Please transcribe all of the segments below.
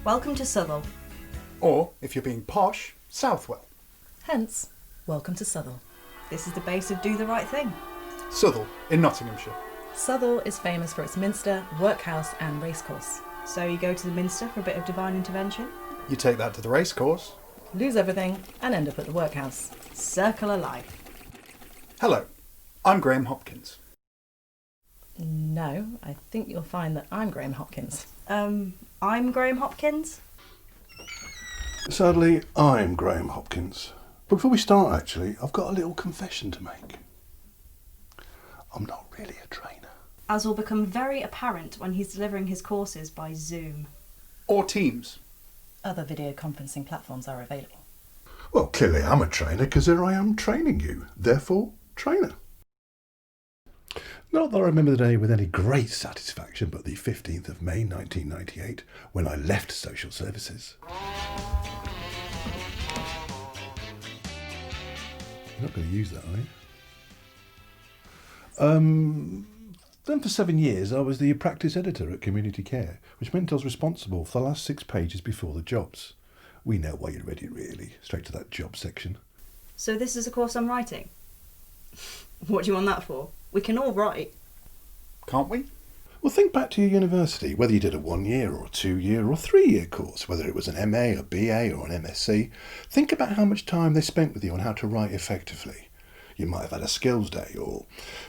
Welcome to Southall. Or, if you're being posh, Southwell. Hence, welcome to Southall. This is the base of Do the Right Thing. Southall, in Nottinghamshire. Southall is famous for its minster, workhouse and racecourse. So you go to the Minster for a bit of divine intervention, You take that to the racecourse. Lose everything and end up at the workhouse. circle of life. Hello, I'm Graham Hopkins. No, I think you'll find that I'm Graham Hopkins. I'm Graham Hopkins. Sadly, I'm Graham Hopkins. But before we start, actually, I've got a little confession to make. I'm not really a trainer. As will become very apparent when he's delivering his courses by Zoom. Or Teams. Other video conferencing platforms are available. Well, clearly I'm a trainer because here I am training you. Therefore, trainer. Not that I remember the day with any great satisfaction, but the 15th of May 1998, when I left social services. You're not going to use that, are you? Then for 7 years I was the practice editor at Community Care, which meant I was responsible for the last 6 pages before the jobs. We know why you read it really, straight to that job section. So this is a course I'm writing? What do you want that for? We can all write. Can't we? Well, think back to your university, whether you did a 1 year or a 2 year or 3 year course, whether it was an MA, a BA or an MSc. Think about how much time they spent with you on how to write effectively. You might have had a skills day or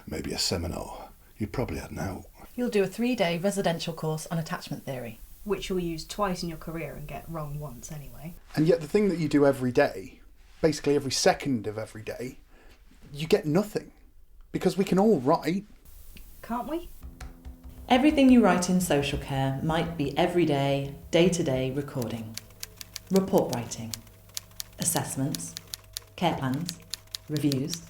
maybe a seminar. You probably had an out. You'll do a 3-day residential course on attachment theory. Which you'll use twice in your career and get wrong once anyway. And yet the thing that you do every day, basically every second of every day, you get nothing. Because we can all write. Can't we? Everything you write in social care might be everyday, day-to-day recording, report writing, assessments, care plans, reviews,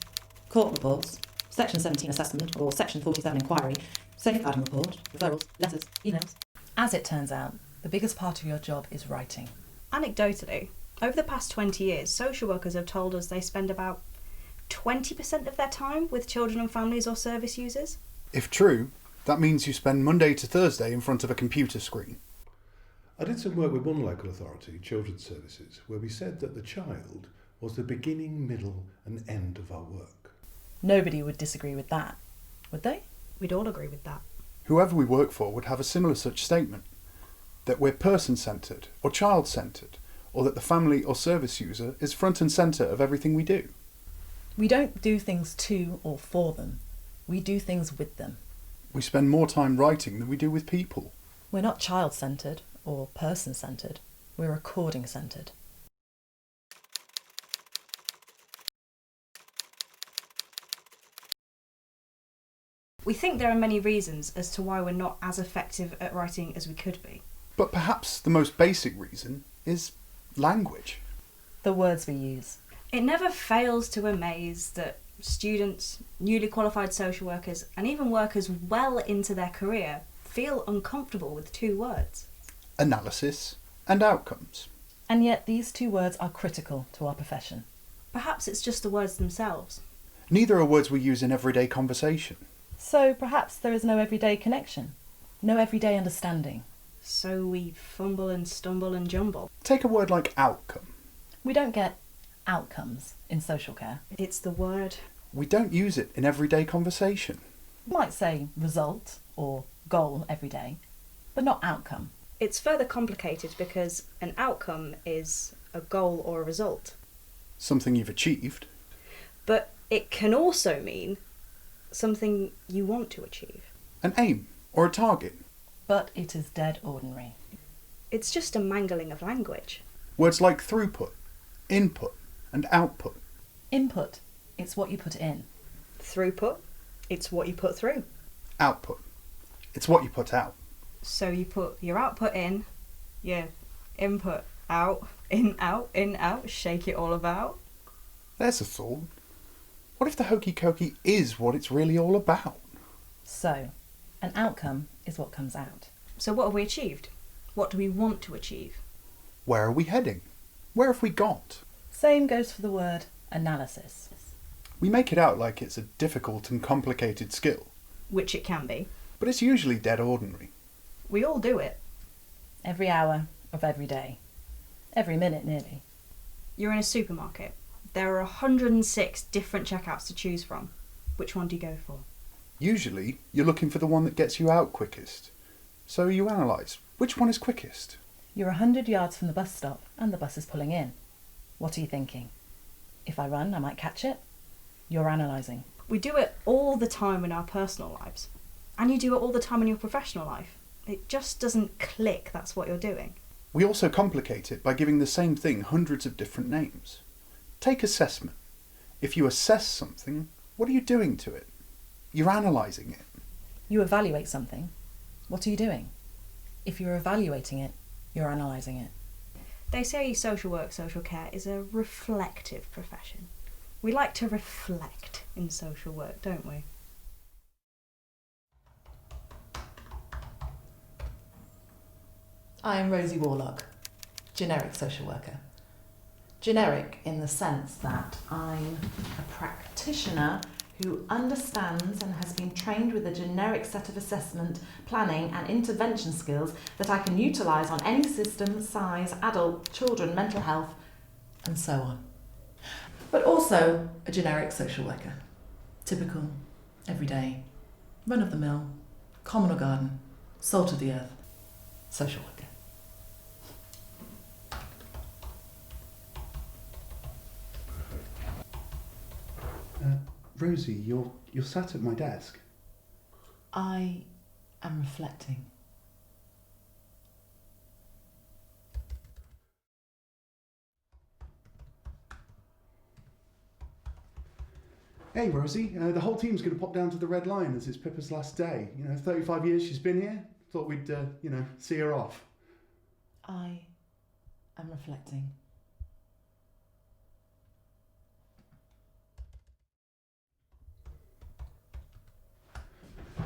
court reports, Section 17 assessment or Section 47 inquiry, safeguarding report, referrals, letters, emails. As it turns out, the biggest part of your job is writing. Anecdotally, over the past 20 years, social workers have told us they spend about 20% of their time with children and families or service users. If true, that means you spend Monday to Thursday in front of a computer screen. I did some work with one local authority, Children's Services, where we said that the child was the beginning, middle and end of our work. Nobody would disagree with that, would they? We'd all agree with that. Whoever we work for would have a similar such statement. That we're person-centred or child-centred, or that the family or service user is front and centre of everything we do. We don't do things to or for them. We do things with them. We spend more time writing than we do with people. We're not child-centred or person-centred. We're recording-centred. We think there are many reasons as to why we're not as effective at writing as we could be. But perhaps the most basic reason is language. The words we use. It never fails to amaze that students, newly qualified social workers, and even workers well into their career feel uncomfortable with 2 words. Analysis and outcomes. And yet these 2 words are critical to our profession. Perhaps it's just the words themselves. Neither are words we use in everyday conversation. So perhaps there is no everyday connection, no everyday understanding. So we fumble and stumble and jumble. Take a word like outcome. We don't get outcomes in social care. It's the word. We don't use it in everyday conversation. We might say result or goal every day, but not outcome. It's further complicated because an outcome is a goal or a result. Something you've achieved. But it can also mean something you want to achieve. An aim or a target. But it is dead ordinary. It's just a mangling of language. Words like throughput, input and output. Input, it's what you put in. Throughput, it's what you put through. Output. It's what you put out. So you put your output in, your input out, in, out, shake it all about. There's a thought. What if the hokey cokey is what it's really all about? So, an outcome is what comes out. So what have we achieved? What do we want to achieve? Where are we heading? Where have we got? Same goes for the word analysis. We make it out like it's a difficult and complicated skill, Which it can be. but it's usually dead ordinary. We all do it. Every hour, of every day. Every minute, nearly. You're in a supermarket. There are 106 different checkouts to choose from. Which one do you go for? Usually, you're looking for the one that gets you out quickest. So you analyse, which one is quickest? You're 100 yards from the bus stop and the bus is pulling in. What are you thinking? If I run, I might catch it? You're analysing. We do it all the time in our personal lives. And you do it all the time in your professional life. It just doesn't click that's what you're doing. We also complicate it by giving the same thing hundreds of different names. Take assessment. If you assess something, what are you doing to it? You're analysing it. You evaluate something. What are you doing? If you're evaluating it, you're analysing it. They say social work, social care is a reflective profession. We like to reflect in social work, don't we? I am Rosie Warlock, generic social worker. Generic in the sense that I'm a practitioner who understands and has been trained with a generic set of assessment, planning and intervention skills that I can utilise on any system, size, adult, children, mental health, and so on. But also a generic social worker. Typical, everyday, run-of-the-mill, common or garden, salt of the earth, social worker. Rosie, you're sat at my desk. I am reflecting. Hey Rosie, the whole team's going to pop down to the Red Lion as it's Pippa's last day. 35 years she's been here. Thought we'd, see her off. I am reflecting.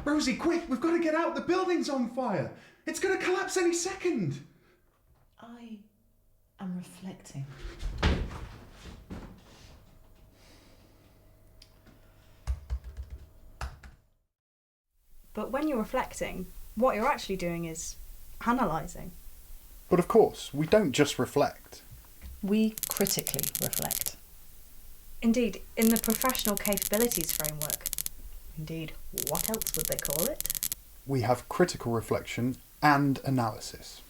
Rosie, quick! We've got to get out! The building's on fire! It's going to collapse any second! I am reflecting. But when you're reflecting, what you're actually doing is analysing. But of course, we don't just reflect. We critically reflect. Indeed, in the professional capabilities framework, indeed, what else would they call it? We have critical reflection and analysis.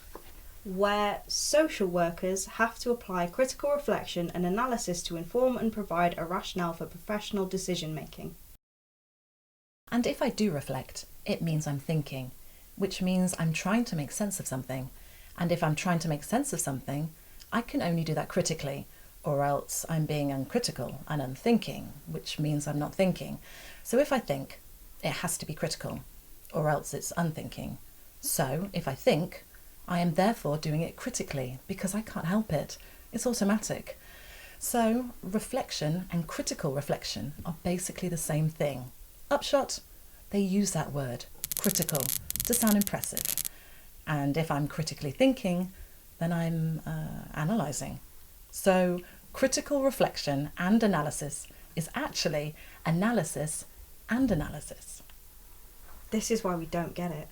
Where social workers have to apply critical reflection and analysis to inform and provide a rationale for professional decision making. And if I do reflect, it means I'm thinking, which means I'm trying to make sense of something. And if I'm trying to make sense of something, I can only do that critically, or else I'm being uncritical and unthinking, which means I'm not thinking. So if I think, it has to be critical, or else it's unthinking. So if I think, I am therefore doing it critically, because I can't help it. It's automatic. So reflection and critical reflection are basically the same thing. Upshot, they use that word, critical, to sound impressive. And if I'm critically thinking, then I'm analysing. So critical reflection and analysis is actually analysis and analysis. This is why we don't get it.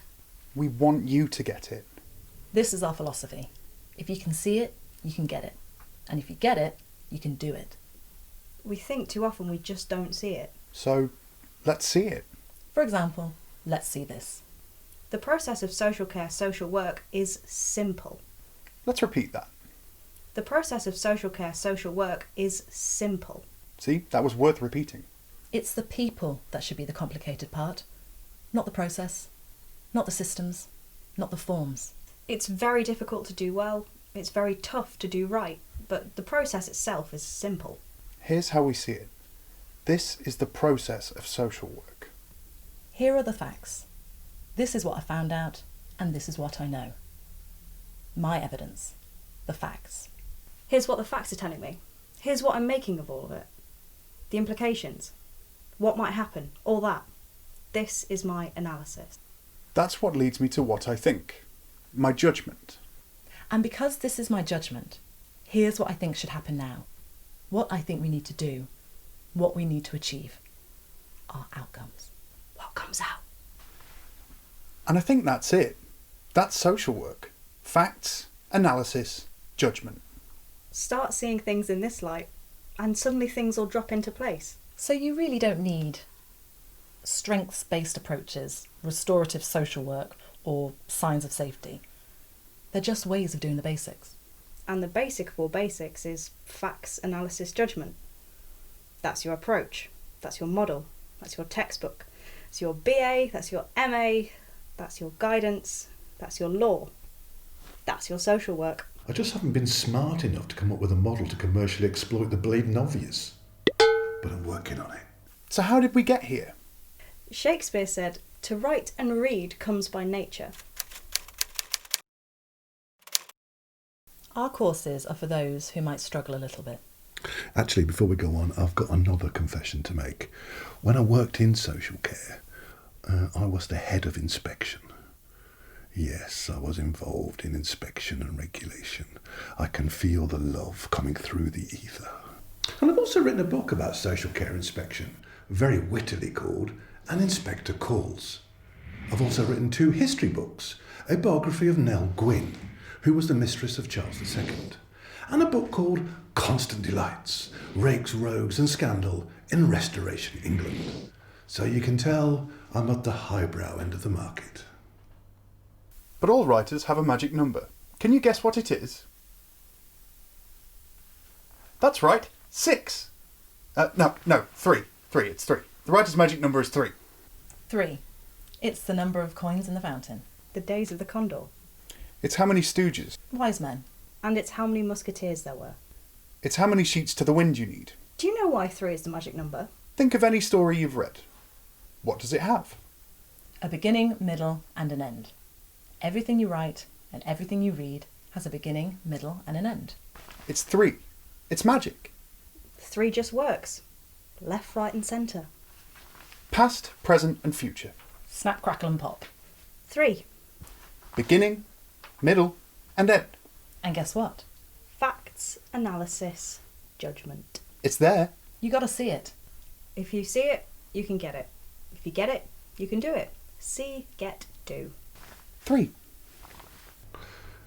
We want you to get it. This is our philosophy. If you can see it, you can get it. And if you get it, you can do it. We think too often we just don't see it. So, let's see it. For example, let's see this. The process of social care, social work is simple. Let's repeat that. The process of social care, social work is simple. See, that was worth repeating. It's the people that should be the complicated part, not the process, not the systems, not the forms. It's very difficult to do well, it's very tough to do right, but the process itself is simple. Here's how we see it. This is the process of social work. Here are the facts. This is what I found out, and this is what I know. My evidence. The facts. Here's what the facts are telling me. Here's what I'm making of all of it. The implications. What might happen. All that. This is my analysis. That's what leads me to what I think. My judgment. And because this is my judgment, here's what I think should happen now. What I think we need to do. What we need to achieve. Our outcomes. What comes out. And I think that's it. That's social work. Facts analysis, judgment. Start seeing things in this light, and suddenly things will drop into place. So you really don't need strengths-based approaches, restorative social work, or signs of safety. They're just ways of doing the basics. And the basic of all basics is facts, analysis, judgment. That's your approach. That's your model. That's your textbook. That's your BA. That's your MA. That's your guidance. That's your law. That's your social work. I just haven't been smart enough to come up with a model to commercially exploit the bleeding obvious. But I'm working on it. So how did we get here? Shakespeare said, "To write and read comes by nature." Our courses are for those who might struggle a little bit. Actually, before we go on, I've got another confession to make. When I worked in social care, I was the head of inspection. Yes, I was involved in inspection and regulation. I can feel the love coming through the ether. And I've also written a book about social care inspection, very wittily called An Inspector Calls. I've also written 2 history books, a biography of Nell Gwynn, who was the mistress of Charles II, and a book called Constant Delights, Rakes, Rogues and Scandal in Restoration England. So you can tell I'm at the highbrow end of the market. But all writers have a magic number. Can you guess what it is? That's right, 6. No, 3. 3, it's 3. The writer's magic number is 3. 3. It's the number of coins in the fountain. The days of the condor. It's how many stooges. Wise men. And it's how many musketeers there were. It's how many sheets to the wind you need. Do you know why 3 is the magic number? Think of any story you've read. What does it have? A beginning, middle and an end. Everything you write and everything you read has a beginning, middle and an end. It's 3. It's magic. 3 just works. Left, right and centre. Past, present and future. Snap, crackle and pop. 3. Beginning, middle and end. And guess what? Facts, analysis, judgment. It's there. You gotta see it. If you see it, you can get it. If you get it, you can do it. See, get, do. 3.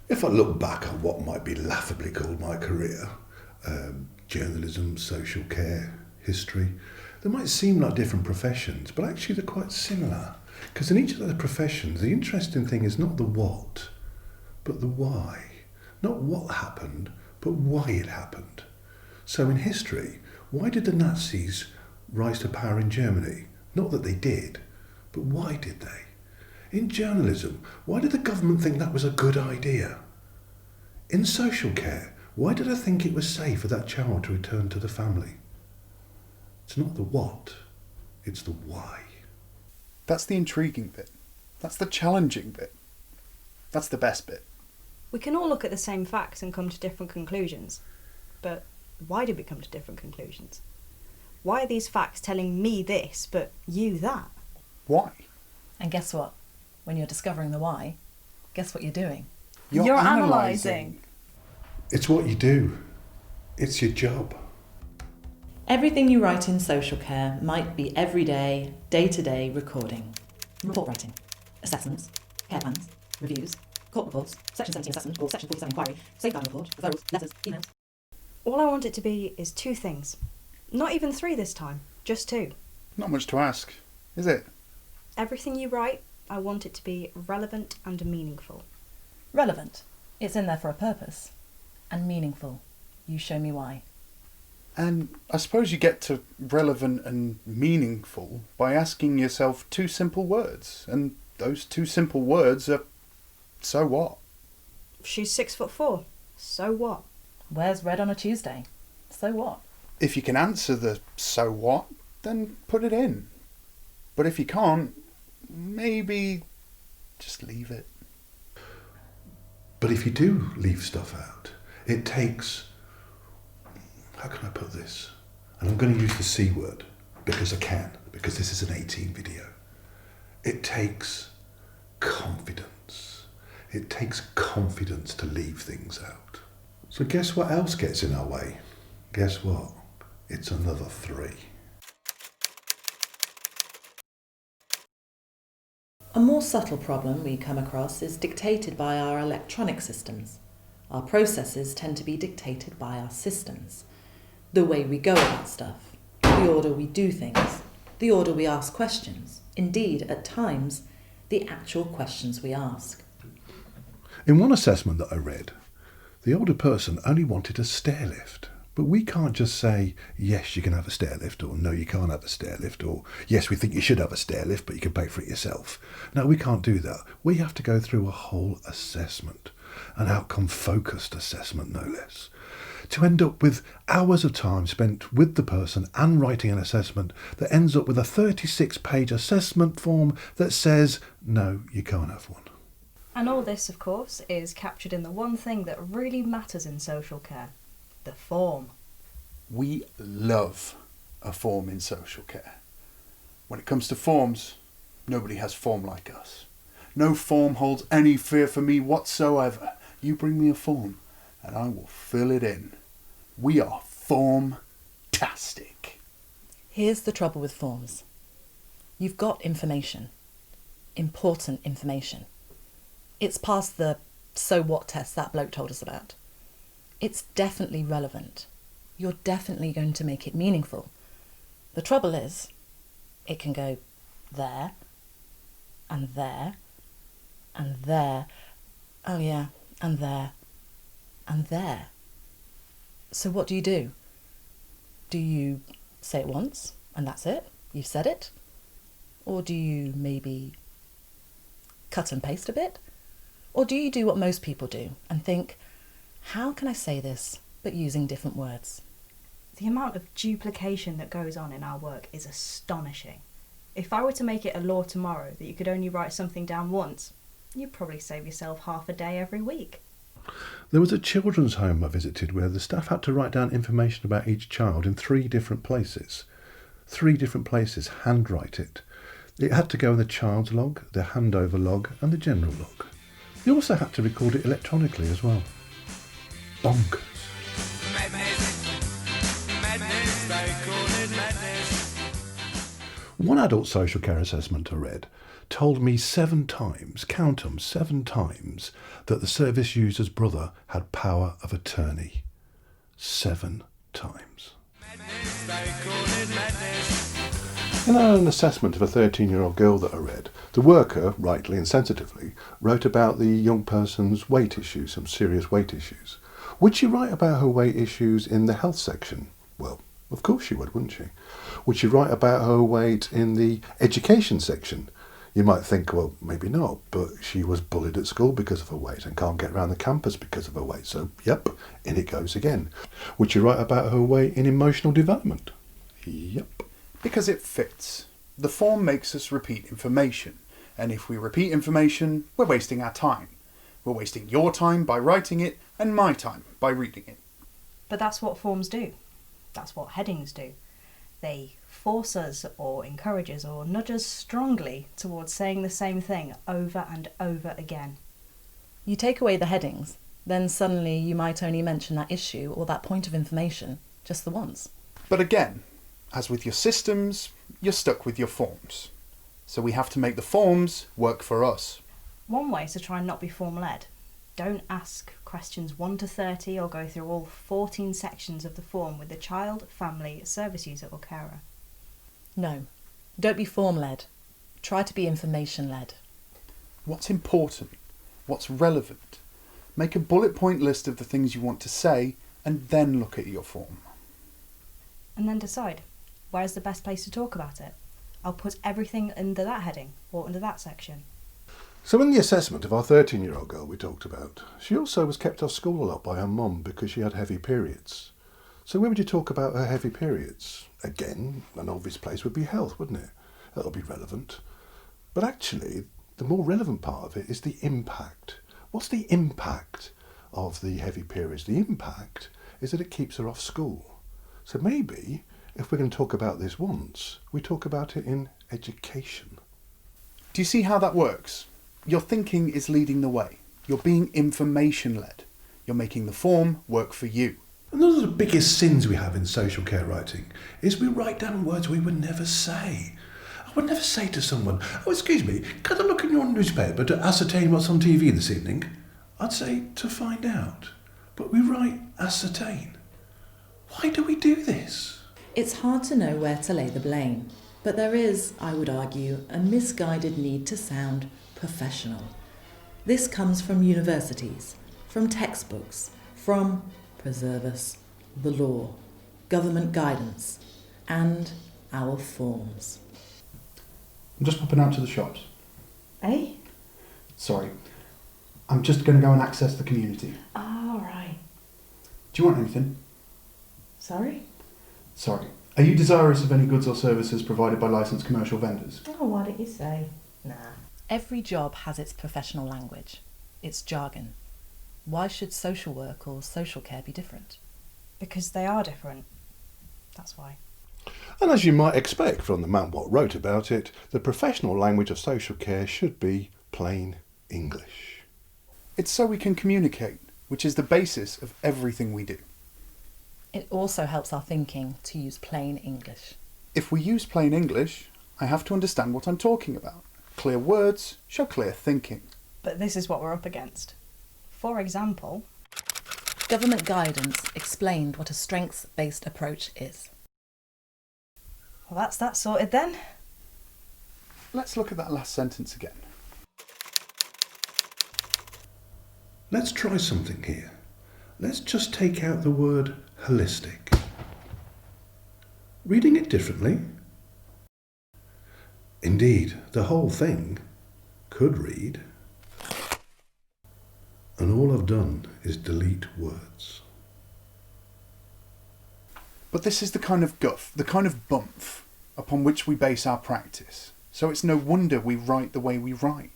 If I look back at what might be laughably called my career, journalism, social care, history, they might seem like different professions, but actually they're quite similar. Because in each of the professions, the interesting thing is not the what, but the why. Not what happened, but why it happened. So in history, why did the Nazis rise to power in Germany? Not that they did, but why did they? In journalism, why did the government think that was a good idea? In social care, why did I think it was safe for that child to return to the family? It's not the what, it's the why. That's the intriguing bit. That's the challenging bit. That's the best bit. We can all look at the same facts and come to different conclusions. But why did we come to different conclusions? Why are these facts telling me this, but you that? Why? And guess what? When you're discovering the why, guess what you're doing? You're analysing. It's what you do. It's your job. Everything you write in social care might be everyday, day-to-day recording. Report writing, assessments, care plans, reviews, court reports, Section 17 assessment or Section 47 inquiry, safeguarding report, referrals, letters, emails. All I want it to be is 2 things. Not even 3 this time, just 2. Not much to ask, is it? Everything you write, I want it to be relevant and meaningful. Relevant. It's in there for a purpose. And meaningful. You show me why. And I suppose you get to relevant and meaningful by asking yourself 2 simple words. And those 2 simple words are, so what? She's 6'4". So what? Wears red on a Tuesday. So what? If you can answer the so what, then put it in. But if you can't, maybe just leave it. But if you do leave stuff out, it takes, how can I put this? And I'm going to use the C word because I can, because this is an 18 video. It takes confidence. It takes confidence to leave things out. So guess what else gets in our way? Guess what? It's another 3. A more subtle problem we come across is dictated by our electronic systems. Our processes tend to be dictated by our systems. The way we go about stuff, the order we do things, the order we ask questions, indeed, at times, the actual questions we ask. In one assessment that I read, the older person only wanted a stair lift. But we can't just say, yes, you can have a stair lift, or no, you can't have a stair lift, or yes, we think you should have a stair lift, but you can pay for it yourself. No, we can't do that. We have to go through a whole assessment, an outcome-focused assessment, no less, to end up with hours of time spent with the person and writing an assessment that ends up with a 36-page assessment form that says, no, you can't have one. And all this, of course, is captured in the one thing that really matters in social care: the form. We love a form in social care. When it comes to forms, nobody has form like us. No form holds any fear for me whatsoever. You bring me a form and I will fill it in. We are form-tastic. Here's the trouble with forms. You've got information. Important information. It's past the so what test that bloke told us about. It's definitely relevant. You're definitely going to make it meaningful. The trouble is, it can go there, and there, and there, oh yeah, and there, and there. So what do? Do you say it once, and that's it? You've said it? Or do you maybe cut and paste a bit? Or do you do what most people do and think, how can I say this but using different words? The amount of duplication that goes on in our work is astonishing. If I were to make it a law tomorrow that you could only write something down once, you'd probably save yourself half a day every week. There was a children's home I visited where the staff had to write down information about each child in 3 different places. 3 different places, handwrite it. It had to go in the child's log, the handover log and the general log. They also had to record it electronically as well. Bonkers. One adult social care assessment I read told me 7 times, count 'em, 7 times, that the service user's brother had power of attorney. 7 times. In an assessment of a 13-year-old girl that I read, the worker, rightly and sensitively, wrote about the young person's weight issues, some serious weight issues. Would she write about her weight issues in the health section? Well, of course she would, wouldn't she? Would she write about her weight in the education section? You might think, well, maybe not, but she was bullied at school because of her weight and can't get around the campus because of her weight. So, yep, in it goes again. Would she write about her weight in emotional development? Yep. Because it fits. The form makes us repeat information, and if we repeat information, we're wasting our time. We're wasting your time by writing it, and my time by reading it. But that's what forms do. That's what headings do. They force us or encourage us or nudge us strongly towards saying the same thing over and over again. You take away the headings, then suddenly you might only mention that issue or that point of information just the once. But again, as with your systems, you're stuck with your forms. So we have to make the forms work for us. One way is to try and not be form-led. Don't ask questions 1 to 30 or go through all 14 sections of the form with the child, family, service user or carer. No, don't be form-led. Try to be information-led. What's important? What's relevant? Make a bullet point list of the things you want to say and then look at your form. And then decide, where's the best place to talk about it? I'll put everything under that heading or under that section. So in the assessment of our 13-year-old girl we talked about, she also was kept off school a lot by her mum because she had heavy periods. So where would you talk about her heavy periods? Again, an obvious place would be health, wouldn't it? That'll be relevant. But actually, the more relevant part of it is the impact. What's the impact of the heavy periods? The impact is that it keeps her off school. So maybe, if we're going to talk about this once, we talk about it in education. Do you see how that works? Your thinking is leading the way. You're being information-led. You're making the form work for you. And one of the biggest sins we have in social care writing is we write down words we would never say. I would never say to someone, oh, excuse me, can I look in your newspaper to ascertain what's on TV this evening? I'd say, to find out. but we write ascertain. Why do we do this? It's hard to know where to lay the blame, but there is, I would argue, a misguided need to sound professional. This comes from universities, from textbooks, from, preserve us, the law, government guidance, and our forms. I'm just popping out to the shops. Eh? Sorry. I'm just going to go and access the community. Oh, right. Do you want anything? Sorry? Sorry. Are you desirous of any goods or services provided by licensed commercial vendors? Oh, why don't you say? Nah. Every job has its professional language, its jargon. Why should social work or social care be different? Because they are different. That's why. And as you might expect from the man what wrote about it, the professional language of social care should be plain English. It's so we can communicate, which is the basis of everything we do. It also helps our thinking to use plain English. If we use plain English, I have to understand what I'm talking about. Clear words show clear thinking. But this is what we're up against. For example, Government guidance explained what a strengths-based approach is. well, that's that sorted then. Let's look at that last sentence again. Let's try something here. Let's just take out the word holistic. Reading it differently. Indeed, the whole thing could read, and all I've done is delete words. But this is the kind of guff, the kind of bump upon which we base our practice. So it's no wonder we write the way we write.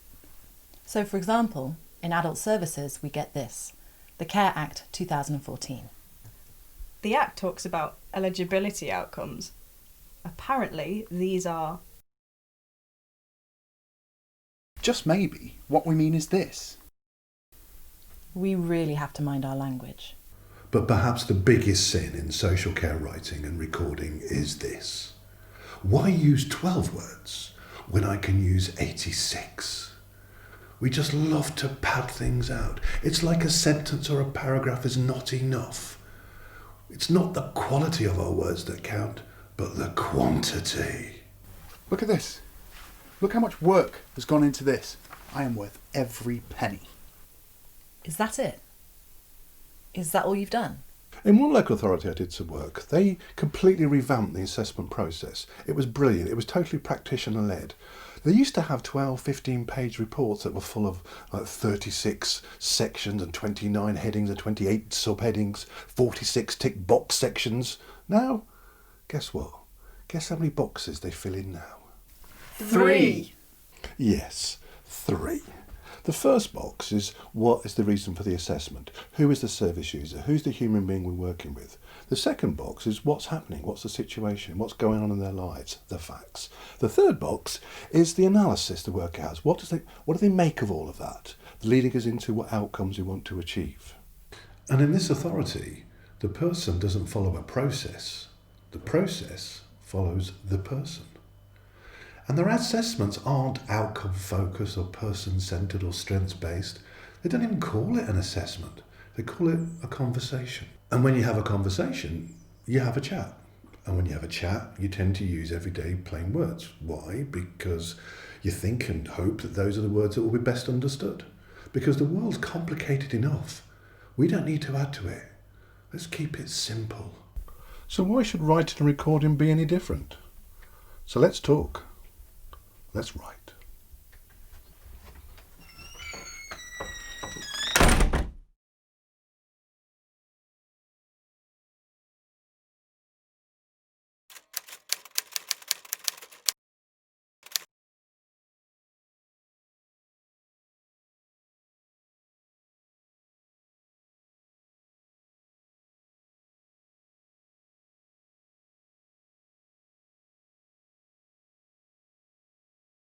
So, for example, in adult services we get this, the Care Act 2014. The Act talks about eligibility outcomes. Apparently, these are... Just maybe, what we mean is this. We really have to mind our language. But perhaps the biggest sin in social care writing and recording is this. Why use 12 words when I can use 86? We just love to pad things out. It's like a sentence or a paragraph is not enough. It's not the quality of our words that count, but the quantity. Look at this. Look how much work has gone into this. I am worth every penny. Is that it? Is that all you've done? In one local authority I did some work. They completely revamped the assessment process. It was brilliant. It was totally practitioner-led. They used to have 12, 15-page reports that were full of 36 sections and 29 headings and 28 subheadings, 46 tick box sections. Now, guess what? Guess how many boxes they fill in now? 3. Yes, 3. The first box is what is the reason for the assessment? Who is the service user? Who's the human being we're working with? The second box is what's happening, what's the situation, what's going on in their lives, the facts. The third box is the analysis the worker has. What do they make of all of that, leading us into what outcomes we want to achieve? And in this authority, the person doesn't follow a process. The process follows the person. And their assessments aren't outcome-focused or person-centred or strengths-based. They don't even call it an assessment. They call it a conversation. And when you have a conversation, you have a chat. And when you have a chat, you tend to use everyday plain words. Why? Because you think and hope that those are the words that will be best understood. Because the world's complicated enough. We don't need to add to it. Let's keep it simple. So why should writing and recording be any different? So let's talk. Let's write.